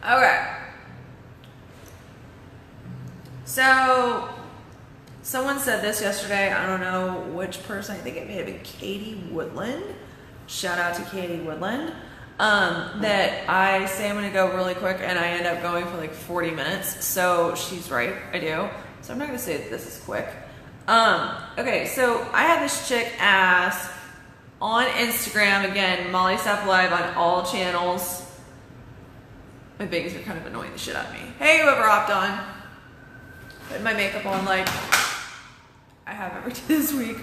Okay. So, someone said this yesterday. I don't know which person. I think it may have been Katie Woodland. Shout out to Katie Woodland. That I say I'm going to go really quick and I end up going for like 40 minutes. So she's right. I do. So I'm not going to say that this is quick. Okay. So I had this chick ask on Instagram, again, Molly Sapp Live on all channels. My babies are kind of annoying the shit out of me. Hey, whoever hopped on. Putting my makeup on like I have every day this week.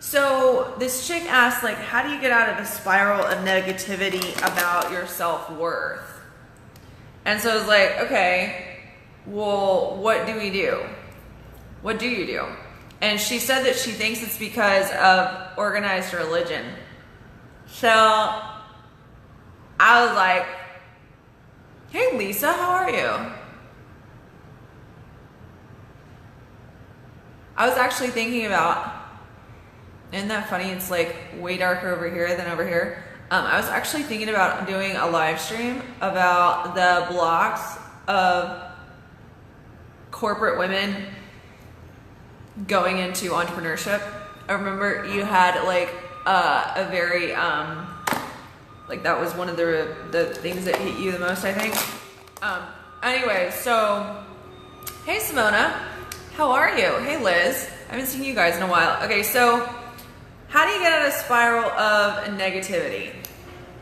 So this chick asked, like, how do you get out of a spiral of negativity about your self-worth? And so I was like, okay, well, what do we do? What do you do? And she said that she thinks it's because of organized religion. So I was like, hey, Lisa, how are you? I was actually thinking about, isn't that funny? It's like way darker over here than over here. I was actually thinking about doing a live stream about the blocks of corporate women going into entrepreneurship. I remember you had like a very, like that was one of the things that hit you the most, I think. Anyway, so, hey Simona, how are you? Hey Liz, I haven't seen you guys in a while. Okay, so how do you get out of a spiral of negativity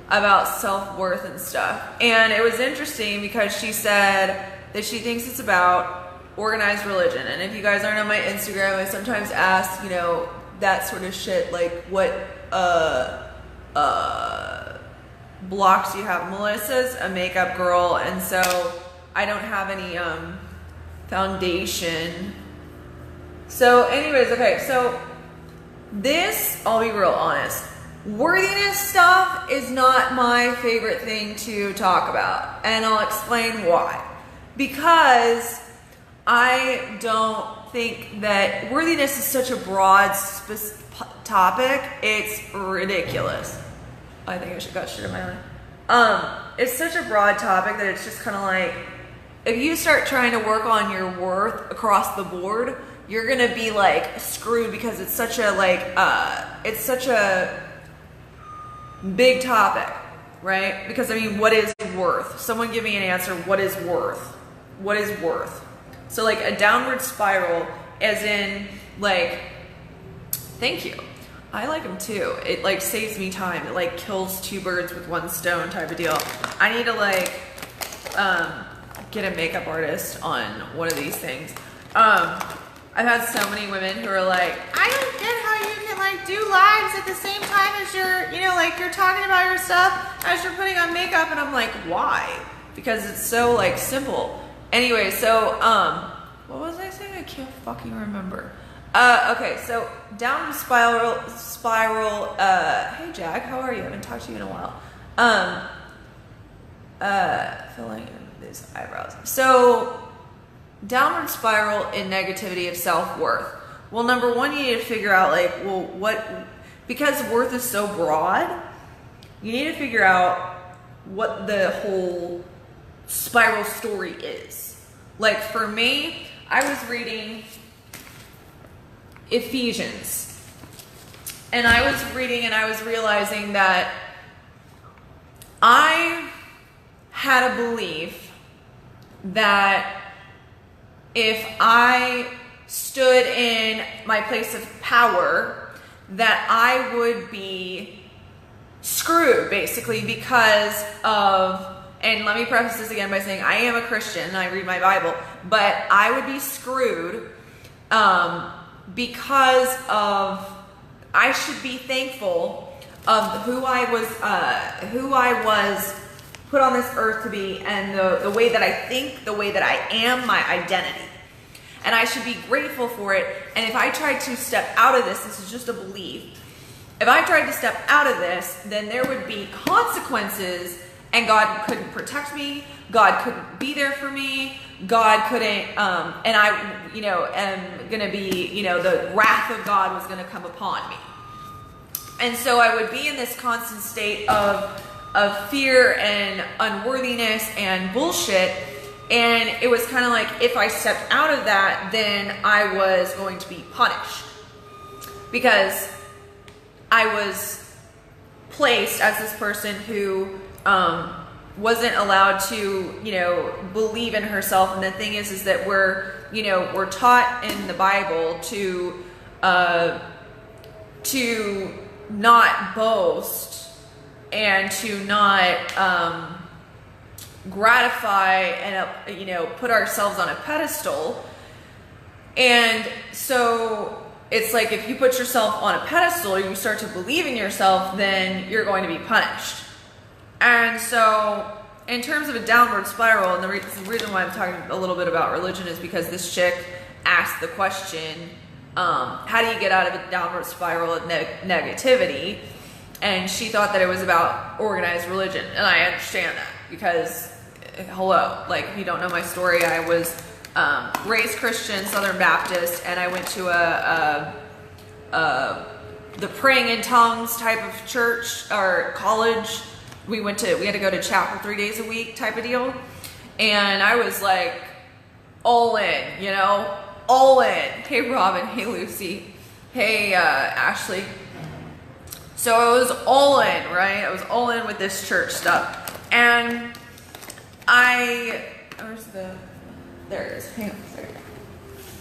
about self-worth and stuff? And it was interesting because she said that she thinks it's about organized religion. And if you guys aren't on my Instagram, I sometimes ask, you know, that sort of shit, like what blocks you have. Melissa's a makeup girl, and so I don't have any foundation. So anyways, okay, so this, I'll be real honest, worthiness stuff is not my favorite thing to talk about, and I'll explain why. Because I don't think that worthiness is such a broad topic, it's ridiculous. I think I should got shit in my eye. It's such a broad topic that it's just kind of like, if you start trying to work on your worth across the board, you're gonna be like screwed, because it's such a it's such a big topic, right? Because I mean, what is worth? Someone give me an answer. What is worth? What is worth? So like a downward spiral, as in like, thank you. I like them too. It like saves me time. It like kills two birds with one stone type of deal. I need to like get a makeup artist on one of these things. I've had so many women who are like, I don't get how you can like do lives at the same time as you're, you know, like you're talking about your stuff as you're putting on makeup. And I'm like, why? Because it's so like simple. Anyway, so what was I saying? I can't fucking remember. Okay, so downward spiral, hey Jack, how are you? I haven't talked to you in a while. Filling in these eyebrows. So, downward spiral in negativity of self-worth. Well, number one, you need to figure out like, well, because worth is so broad, you need to figure out what the whole spiral story is. Like for me, I was reading Ephesians, and I was reading and I was realizing that I had a belief that if I stood in my place of power, that I would be screwed, basically, because of, and let me preface this again by saying I am a Christian and I read my Bible, but I would be screwed because of, I should be thankful of who I was put on this earth to be, and the way that I think, the way that I am, my identity. And I should be grateful for it. And if I tried to step out of this is just a belief. If I tried to step out of this, then there would be consequences, and God couldn't protect me. God couldn't be there for me. God couldn't, and I, am gonna be, the wrath of God was gonna come upon me. And so I would be in this constant state of fear and unworthiness and bullshit. And it was kind of like, if I stepped out of that, then I was going to be punished, because I was placed as this person who wasn't allowed to, believe in herself. And the thing is that we're taught in the Bible to not boast and to not gratify and put ourselves on a pedestal. And so it's like, if you put yourself on a pedestal, you start to believe in yourself, then you're going to be punished. And so in terms of a downward spiral, and the reason why I'm talking a little bit about religion is because this chick asked the question, how do you get out of a downward spiral of negativity? And she thought that it was about organized religion. And I understand that, because hello, like, if you don't know my story, I was raised Christian, Southern Baptist, and I went to the praying in tongues type of church or college. We had to go to chapel 3 days a week type of deal. And I was like, all in, all in. Hey, Robin. Hey, Lucy. Hey, Ashley. So I was all in, right? I was all in with this church stuff. And there it is. Hang on. There you go.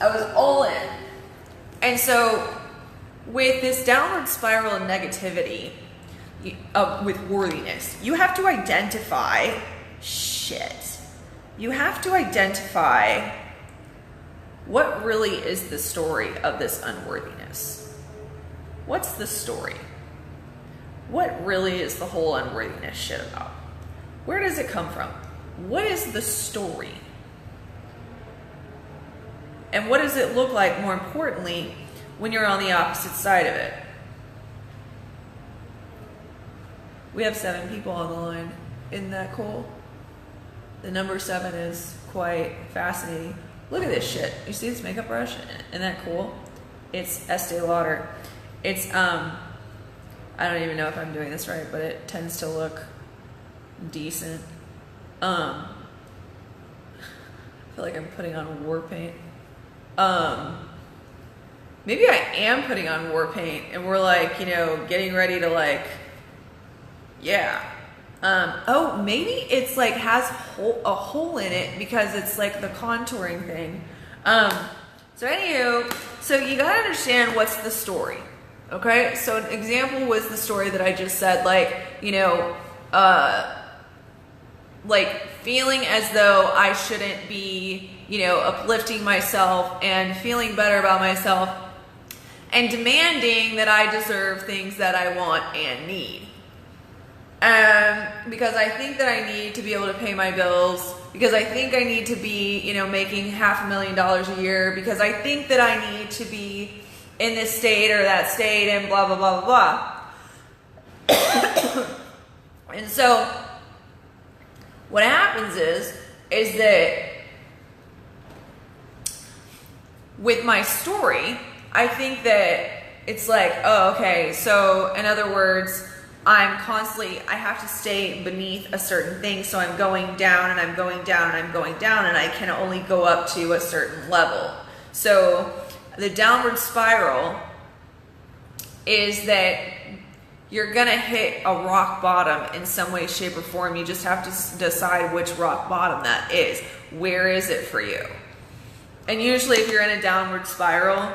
I was all in. And so with this downward spiral of negativity, with worthiness, you have to identify shit. You have to identify what really is the story of this unworthiness. What's the story? What really is the whole unworthiness shit about? Where does it come from? What is the story? And what does it look like, more importantly, when you're on the opposite side of it? We have 7 people on the line. Isn't that cool? The number 7 is quite fascinating. Look at this shit. You see this makeup brush? Isn't that cool? It's Estee Lauder. It's, I don't even know if I'm doing this right, but it tends to look decent. I feel like I'm putting on war paint. Maybe I am putting on war paint and we're like, getting ready to yeah. Oh, maybe it's like has a hole in it because it's like the contouring thing. So anywho, so you gotta understand what's the story. Okay, so an example was the story that I just said, like feeling as though I shouldn't be, uplifting myself and feeling better about myself and demanding that I deserve things that I want and need. Because I think that I need to be able to pay my bills, because I think I need to be, making $500,000 a year, because I think that I need to be in this state or that state and blah, blah, blah, blah, blah. And so what happens is that with my story, I think that it's like, oh, okay, so in other words, I have to stay beneath a certain thing, so I'm going down and I'm going down and I'm going down, and I can only go up to a certain level. So the downward spiral is that you're gonna hit a rock bottom in some way, shape, or form. You just have to decide which rock bottom that is. Where is it for you? And usually if you're in a downward spiral,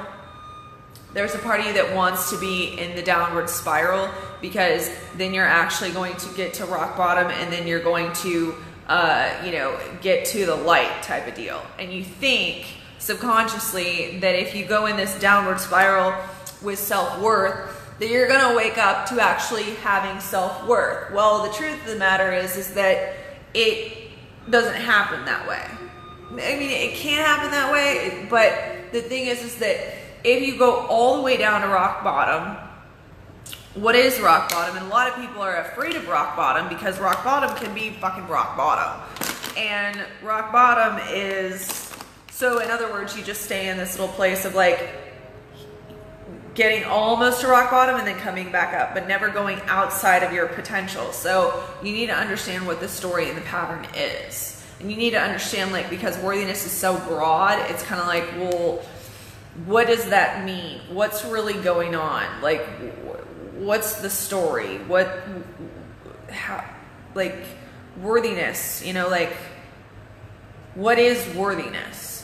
there's a part of you that wants to be in the downward spiral, because then you're actually going to get to rock bottom, and then you're going to, get to the light type of deal. And you think subconsciously that if you go in this downward spiral with self-worth, that you're going to wake up to actually having self-worth. Well, the truth of the matter is that it doesn't happen that way. I mean, it can happen that way, but the thing is that if you go all the way down to rock bottom, what is rock bottom? And a lot of people are afraid of rock bottom because rock bottom can be fucking rock bottom. And rock bottom is, so in other words, you just stay in this little place of getting almost to rock bottom and then coming back up, but never going outside of your potential. So you need to understand what the story and the pattern is. And you need to understand, like, because worthiness is so broad, it's kind of like, well, what does that mean? What's really going on? Like, what's the story? How, like, worthiness, you know, like, what is worthiness?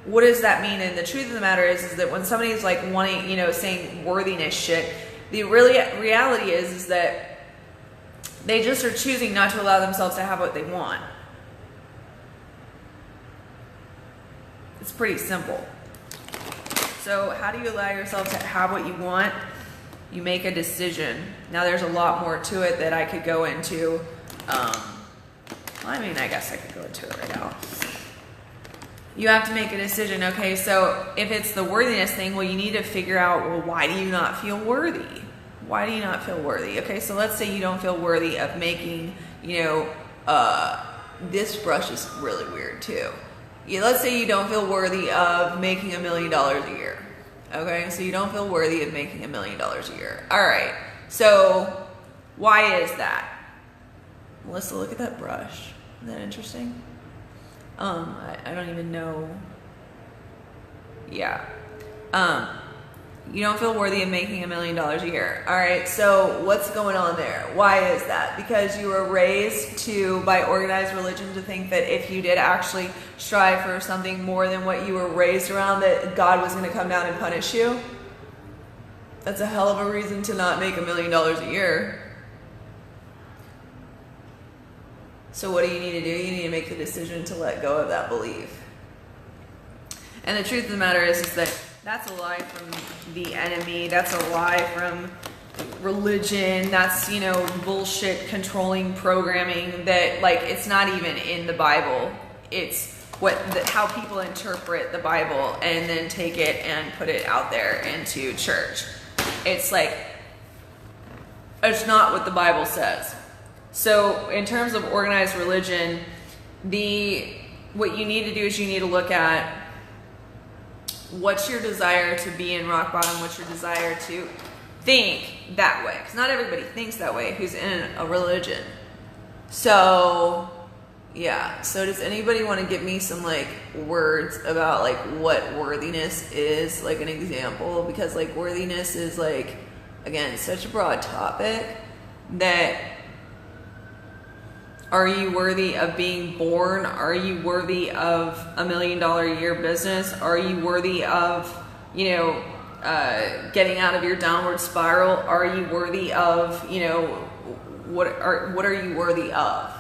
What does that mean? And the truth of the matter is that when somebody's like wanting, you know, saying worthiness shit, the reality is that they just are choosing not to allow themselves to have what they want. It's pretty simple. So how do you allow yourself to have what you want? You make a decision. Now there's a lot more to it that I could go into. I mean, I guess I could go into it right now. You have to make a decision. Okay, so if it's the worthiness thing, well, you need to figure out, well, why do you not feel worthy? Why do you not feel worthy? Okay, so let's say you don't feel worthy of making, you know, this brush is really weird too. Let's say you don't feel worthy of making $1 million a year. Okay, so you don't feel worthy of making $1 million a year. All right, so why is that? Melissa, look at that brush. Isn't that interesting? I don't even know. Yeah. You don't feel worthy of making $1 million a year. All right. So what's going on there? Why is that? Because you were raised by organized religion to think that if you did actually strive for something more than what you were raised around, that God was going to come down and punish you. That's a hell of a reason to not make $1 million a year. So what do you need to do? You need to make the decision to let go of that belief. And the truth of the matter is that that's a lie from the enemy. That's a lie from religion. That's, you know, bullshit controlling programming that, like, it's not even in the Bible. It's how people interpret the Bible and then take it and put it out there into church. It's like, it's not what the Bible says. So in terms of organized religion, what you need to do is you need to look at what's your desire to be in rock bottom, what's your desire to think that way. Because not everybody thinks that way who's in a religion. So, yeah. So does anybody want to give me some, like, words about, like, what worthiness is, like, an example? Because, like, worthiness is, like, again, such a broad topic that... Are you worthy of being born? Are you worthy of $1 million a year business? Are you worthy of, you know, getting out of your downward spiral? Are you worthy of, you know, what are you worthy of?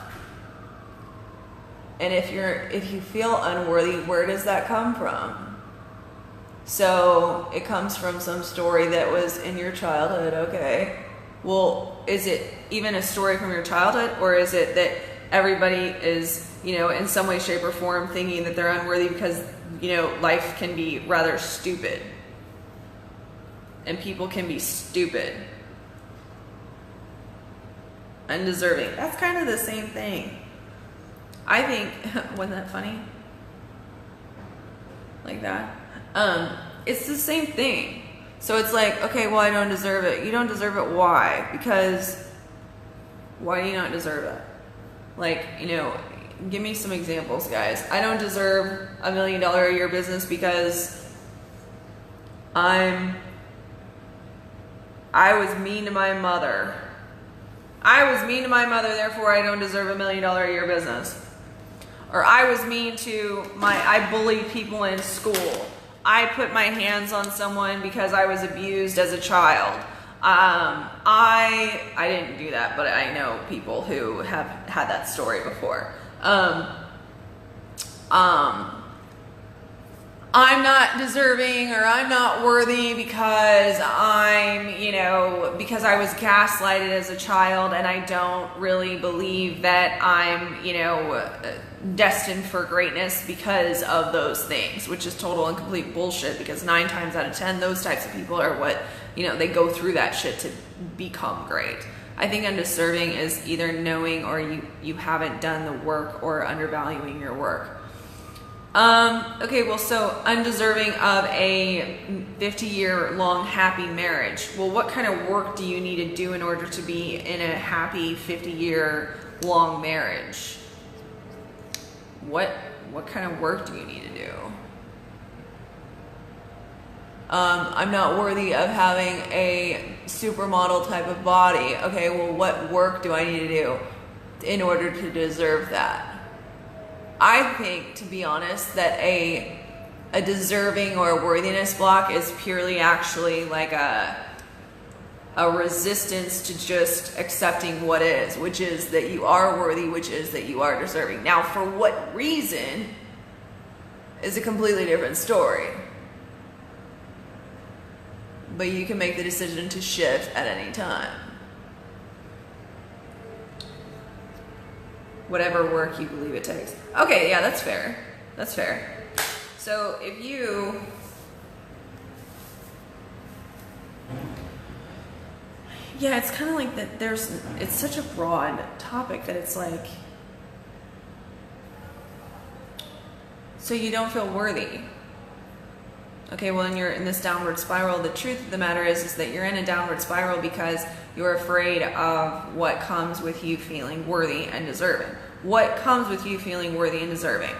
And if you feel unworthy, where does that come from? So it comes from some story that was in your childhood, okay? Well, is it even a story from your childhood, or is it that everybody is, you know, in some way, shape, or form thinking that they're unworthy because, you know, life can be rather stupid and people can be stupid, undeserving? That's kind of the same thing. I think, wasn't that funny? Like that? It's the same thing. So it's like, okay, well, I don't deserve it. You don't deserve it. Why? Because why do you not deserve it? Like, you know, give me some examples, guys. I don't deserve $1 million a year business because I was mean to my mother. I was mean to my mother, therefore I don't deserve $1 million a year business. Or I was mean to I bullied people in school. I put my hands on someone because I was abused as a child. I didn't do that, but I know people who have had that story before. I'm not deserving, or I'm not worthy because because I was gaslighted as a child, and I don't really believe that I'm, destined for greatness because of those things, which is total and complete bullshit, because 9 times out of 10, those types of people are what, they go through that shit to become great. I think undeserving is either knowing or you haven't done the work, or undervaluing your work. Okay, well, so undeserving of a 50-year-long happy marriage. Well, what kind of work do you need to do in order to be in a happy 50-year-long marriage? What kind of work do you need to do? I'm not worthy of having a supermodel type of body. Okay, well, what work do I need to do in order to deserve that? I think, to be honest, that a deserving or a worthiness block is purely actually like a resistance to just accepting what is, which is that you are worthy, which is that you are deserving. Now, for what reason is a completely different story. But you can make the decision to shift at any time. Whatever work you believe it takes. Okay, yeah, that's fair. That's fair. So if you... Yeah, it's kind of like that it's such a broad topic that it's like... So you don't feel worthy. Okay, well, then you're in this downward spiral. The truth of the matter is that you're in a downward spiral because you're afraid of what comes with you feeling worthy and deserving. What comes with you feeling worthy and deserving?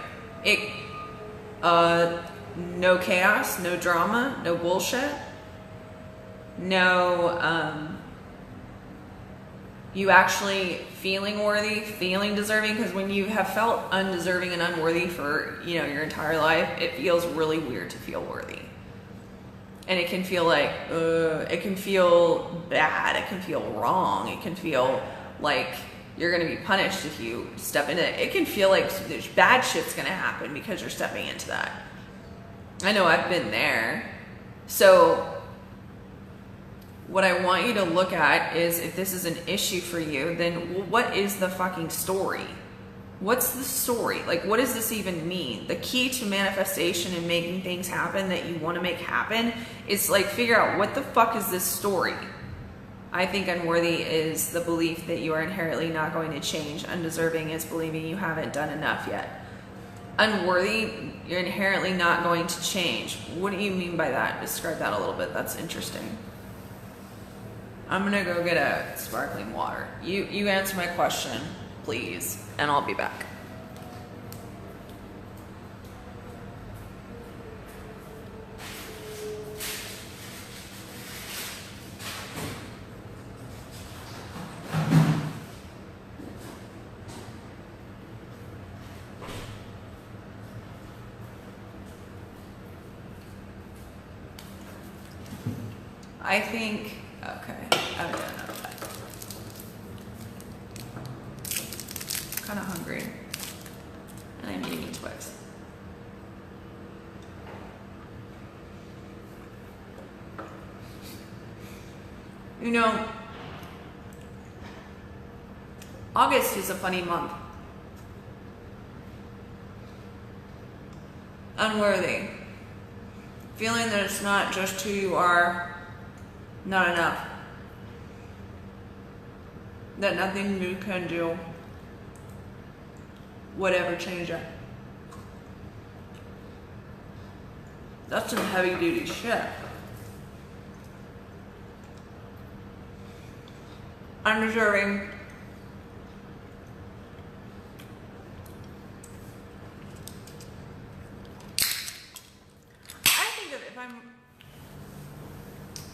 No chaos, no drama, no bullshit, no, you actually feeling worthy, feeling deserving, because when you have felt undeserving and unworthy for, your entire life, it feels really weird to feel worthy. And it can feel like, it can feel bad, it can feel wrong, it can feel like you're going to be punished if you step into it. It can feel like bad shit's going to happen because you're stepping into that. I know I've been there. So what I want you to look at is, if this is an issue for you, then what is the fucking story? What's the story? Like, what does this even mean? The key to manifestation and making things happen that you want to make happen is like, figure out what the fuck is this story? I think unworthy is the belief that you are inherently not going to change. Undeserving is believing you haven't done enough yet. Unworthy, you're inherently not going to change. What do you mean by that? Describe that a little bit. That's interesting. I'm gonna go get a sparkling water. You answer my question, please, and I'll be back. I think, okay, I don't know that. Kind of hungry, and I'm eating Twix. August is a funny month. Unworthy. Feeling that it's not just who you are, not enough. That nothing you can do would ever change it. That's some heavy duty shit. Undeserving.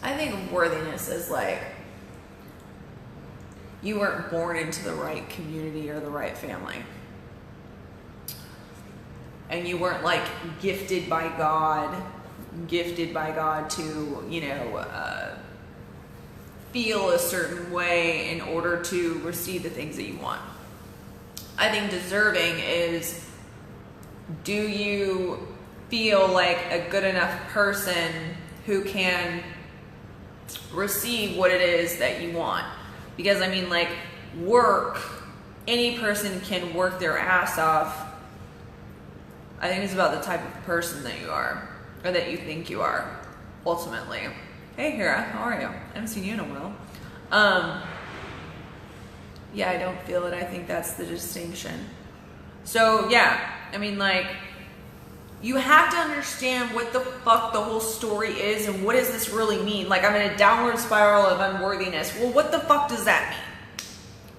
I think of worthiness as like, you weren't born into the right community or the right family. And you weren't like gifted by God to, feel a certain way in order to receive the things that you want. I think deserving is, do you feel like a good enough person who can receive what it is that you want? Because work, any person can work their ass off. I think it's about the type of person that you are, or that you think you are, ultimately. Hey Hira, how are you? I haven't seen you in a while. Yeah, I don't feel it. I think that's the distinction. So yeah, You have to understand what the fuck the whole story is and what does this really mean. Like, I'm in a downward spiral of unworthiness. Well, what the fuck does that mean?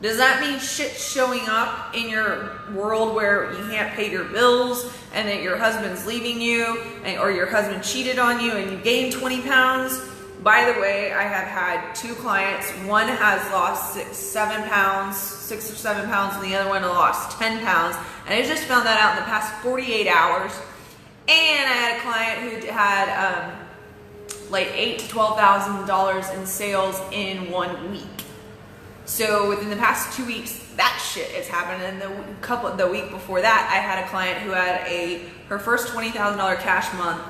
Does that mean shit showing up in your world where you can't pay your bills and that your husband's leaving you or your husband cheated on you and you gained 20 pounds? By the way, I have had 2 clients. One has lost 6 or 7 pounds, and the other one lost 10 pounds. And I just found that out in the past 48 hours. And I had a client who had like $8,000 to $12,000 in sales in 1 week. So within the past 2 weeks, that shit has happened. And the week before that, I had a client who had her first $20,000 cash month.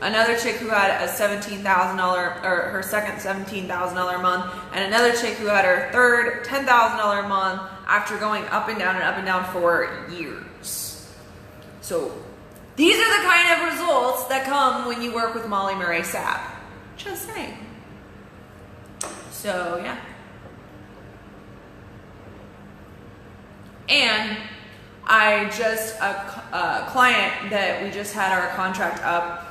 Another chick who had a $17,000, or her second $17,000 month, and another chick who had her third $10,000 month after going up and down for years. So these are the kind of results that come when you work with Molly Murray Sapp. Just saying. So yeah. And I just, a client that we just had our contract up,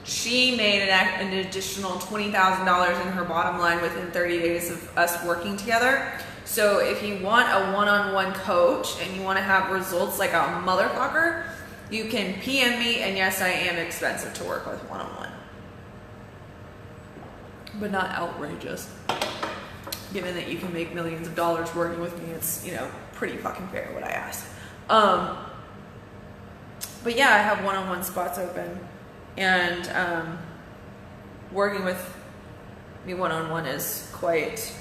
she made an additional $20,000 in her bottom line within 30 days of us working together. So if you want a one-on-one coach and you want to have results like a motherfucker, you can PM me, and yes, I am expensive to work with one-on-one. But not outrageous. Given that you can make millions of dollars working with me, it's, you know, pretty fucking fair what I ask. But yeah, I have one-on-one spots open. And working with me one-on-one is quite,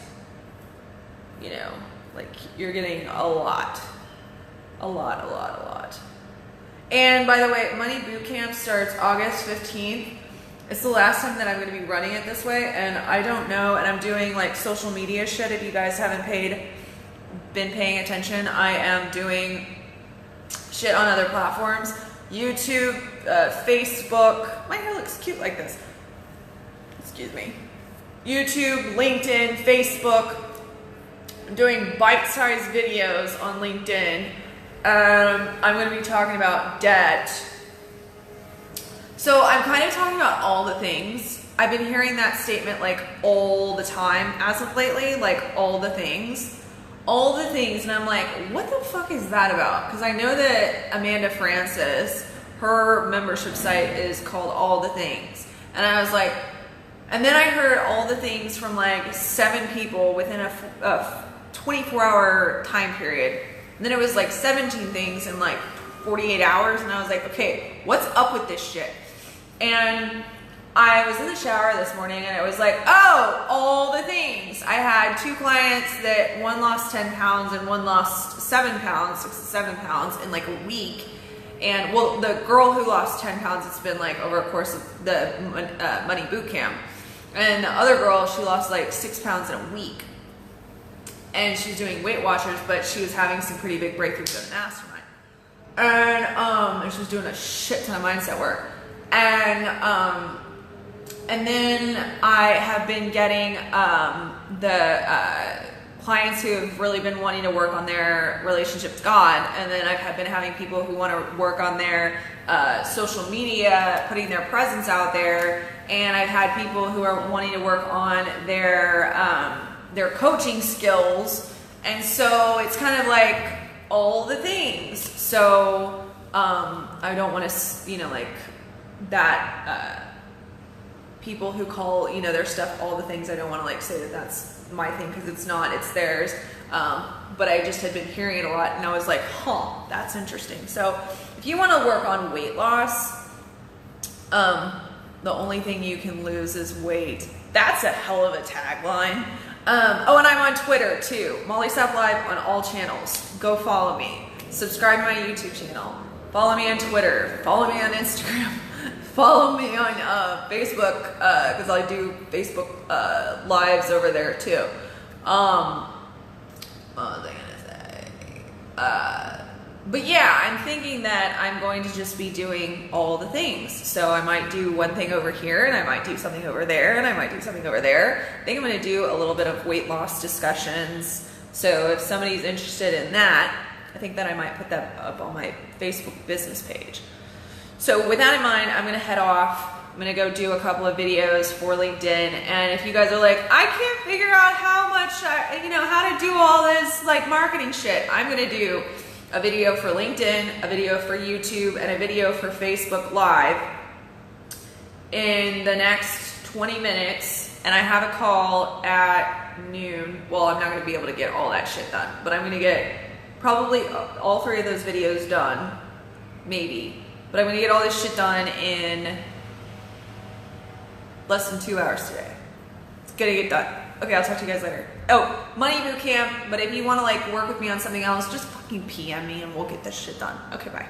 you know, like you're getting a lot. And by the way, Money Bootcamp starts August 15th. It's the last time that I'm going to be running it this way, and I don't know, and I'm doing like social media shit. If you guys haven't been paying attention, I am doing shit on other platforms. YouTube, Facebook. My hair looks cute like this. Excuse me. YouTube, LinkedIn, Facebook. I'm doing bite-sized videos on LinkedIn. I'm going to be talking about debt. So I'm kind of talking about all the things. I've been hearing that statement like all the time as of lately, like all the things. All the things, and I'm like, what the fuck is that about? Because I know that Amanda Francis, her membership site is called All the Things. And I was like, and then I heard all the things from like 7 people within a 24-hour time period. And then it was like 17 things in like 48 hours. And I was like, okay, what's up with this shit? And I was in the shower this morning and it was like, oh, all the things. I had 2 clients that one lost 10 pounds and one lost 7 pounds, 6 to 7 pounds in like a week. And well, the girl who lost 10 pounds, it's been like over a course of the Money Bootcamp. And the other girl, she lost like 6 pounds in a week. And she's doing Weight Watchers, but she was having some pretty big breakthroughs in Mastermind. And she was doing a shit ton of mindset work. And then I have been getting the clients who have really been wanting to work on their relationship with God. And then I've been having people who want to work on their social media, putting their presence out there. And I've had people who are wanting to work on their coaching skills. And so it's kind of like all the things. So I don't want to, you know, like that... people who call, you know, their stuff all the things. I don't want to like say that that's my thing because it's not, it's theirs. But I just had been hearing it a lot and I was like, huh, that's interesting. So if you want to work on weight loss, the only thing you can lose is weight. That's a hell of a tagline. Oh, and I'm on Twitter too. Molly Sapp Live on all channels. Go follow me. Subscribe to my YouTube channel. Follow me on Twitter. Follow me on Instagram. Follow me on Facebook, because I do Facebook lives over there too. What was I gonna say? But yeah, I'm thinking that I'm going to just be doing all the things. So I might do one thing over here, and I might do something over there, and I might do something over there. I think I'm gonna do a little bit of weight loss discussions. So if somebody's interested in that, I think that I might put that up on my Facebook business page. So with that in mind, I'm gonna head off. I'm gonna go do a couple of videos for LinkedIn. And if you guys are like, I can't figure out how to do all this like marketing shit, I'm gonna do a video for LinkedIn, a video for YouTube, and a video for Facebook Live in the next 20 minutes. And I have a call at noon. Well, I'm not gonna be able to get all that shit done, but I'm gonna get probably all 3 of those videos done, maybe. But I'm gonna get all this shit done in less than 2 hours today. It's gonna get done. Okay, I'll talk to you guys later. Oh, Money Boot Camp, but if you wanna like work with me on something else, just fucking PM me and we'll get this shit done. Okay, bye.